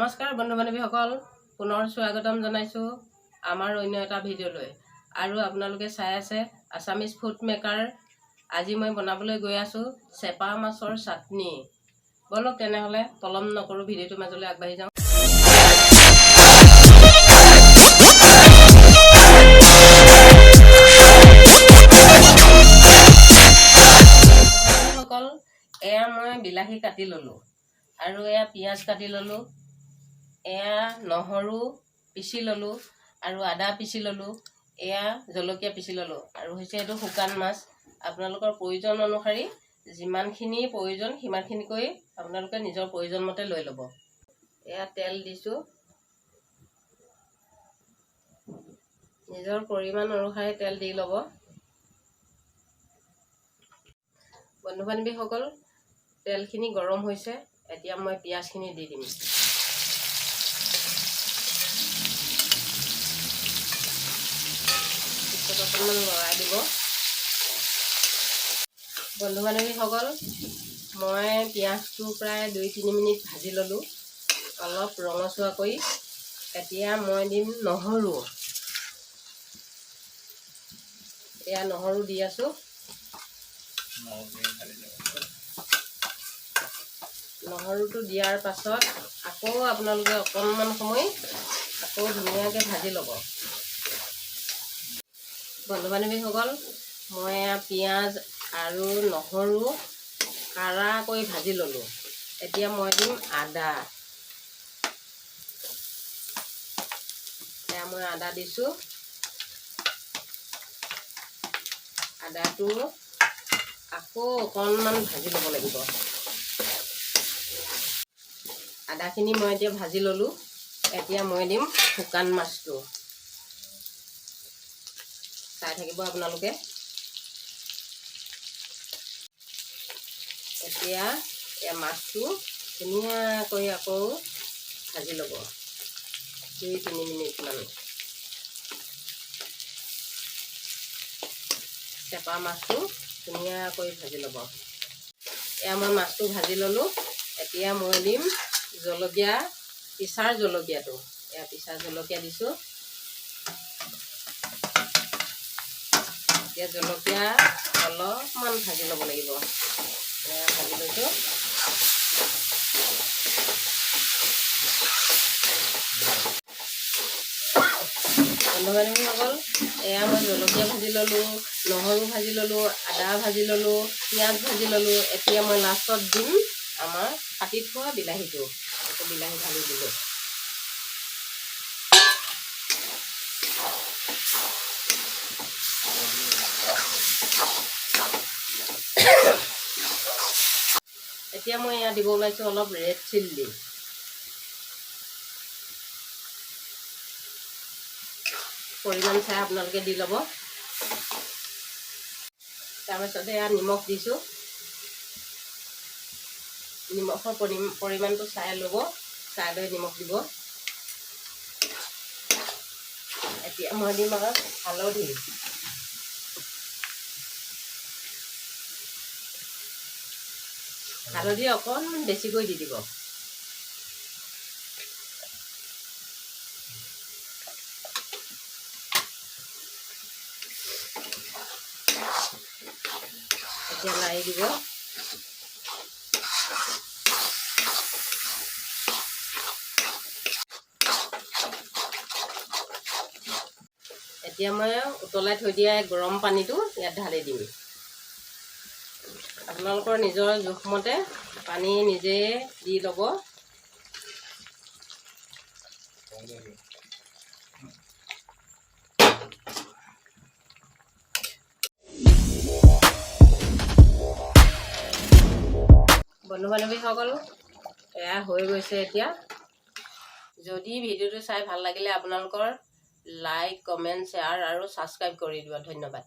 নমস্কাৰ বন্ধু বান্ধৱীসকল, পুনৰ স্বাগতম জনাইছোঁ আমাৰ অন্য এটা ভিডিঅ'লৈ। আৰু আপোনালোকে চাই আছে আছামিজ ফুড মেকাৰ। আজি মই বনাবলৈ গৈ আছোঁ চেপা মাছৰ চাটনি। বলক তেনেহ'লে পলম নকৰোঁ, ভিডিঅ'টোৰ মাজলৈ আগবাঢ়ি যাওঁ। সকল, এয়া মই বিলাহী কাটি ল'লোঁ আৰু এয়া পিঁয়াজ কাটি ল'লোঁ, এয়া নহৰু পিচি ল'লোঁ আৰু আদা পিচি ল'লোঁ, এয়া জলকীয়া পিচি ল'লোঁ আৰু হৈছে এইটো শুকান মাছ। আপোনালোকৰ প্ৰয়োজন অনুসৰি যিমানখিনি প্ৰয়োজন সিমানখিনিকৈ আপোনালোকে নিজৰ প্ৰয়োজন মতে লৈ ল'ব। এয়া তেল দিছোঁ, নিজৰ পৰিমাণ অনুসাৰে তেল দি ল'ব। বন্ধু বান্ধৱীসকল, তেলখিনি গৰম হৈছে, এতিয়া মই পিঁয়াজখিনি দি দিম। পিছত অকণমান লৰাই দিব। বন্ধু বান্ধৱীসকল, মই পিঁয়াজটো প্ৰায় 2-3 মিনিট ভাজি ল'লোঁ, অলপ ৰঙচুৱা কৰি। এতিয়া মই দিম নহৰু। এয়া নহৰু দি আছোঁ। নহৰুটো দিয়াৰ পাছত আকৌ আপোনালোকে অকণমান সময় আকৌ ধুনীয়াকৈ ভাজি ল'ব। বন্ধু বান্ধৱীসকল, মই এয়া পিঁয়াজ আৰু নহৰু কাঢ়াকৈ ভাজি ল'লোঁ। এতিয়া মই দিম আদা। এয়া মই আদা দিছোঁ। আদাটো আকৌ অকণমান ভাজি ল'ব লাগিব। আদাখিনি মই এতিয়া ভাজি ল'লোঁ। এতিয়া মই দিম শুকান মাছটো। চাই থাকিব আপোনালোকে। এতিয়া মাছটো ধুনীয়াকৈ আকৌ ভাজি ল'ব 2-3 মিনিটমান। চেপা মাছটো ধুনীয়াকৈ ভাজি ল'ব। এয়া মই মাছটো ভাজি ল'লোঁ। এতিয়া মই দিম জলকীয়া, পিচাৰ জলকীয়াটো। এয়া পিচাৰ জলকীয়া দিছোঁ। এতিয়া জলকীয়া অলপমান ভাজি ল'ব লাগিব। এয়া ভাজি লৈছোঁ। বন্ধু বান্ধৱীসকল, এয়া মই জলকীয়া ভাজি ল'লোঁ, নহৰু ভাজি ল'লোঁ, আদা ভাজি ল'লোঁ, পিঁয়াজ ভাজি ল'লোঁ। এতিয়া মই লাষ্টত দিম আমাৰ কাটি থোৱা বিলাহীটো। এইটো বিলাহী ভাজি দিলোঁ। এতিয়া মই এয়া দিব ওলাইছোঁ অলপ ৰেড চিলি। পৰিমাণ চাই আপোনালোকে দি ল'ব। তাৰপিছতে এয়া নিমখ দিছোঁ। নিমখৰ পৰিমাণটো চাই ল'ব, চাই লৈ নিমখ দিব। এতিয়া মই দিম আৰু হালধি। হালধি অকণমান বেছিকৈ দি দিব। এতিয়া লাৰি দিব। এতিয়া মই উতলাই থৈ দিয়া গৰম পানীটো ইয়াত ঢালি দিম। আপোনালোকৰ নিজৰ জোখমতে পানী নিজে দি ল'ব। বন্ধু বান্ধৱীসকল, এয়া হৈ গৈছে এতিয়া। যদি ভিডিঅ'টো চাই ভাল লাগিলে আপোনালোকৰ লাইক, কমেণ্ট, শ্বেয়াৰ আৰু ছাবস্ক্ৰাইব কৰি দিব। ধন্যবাদ।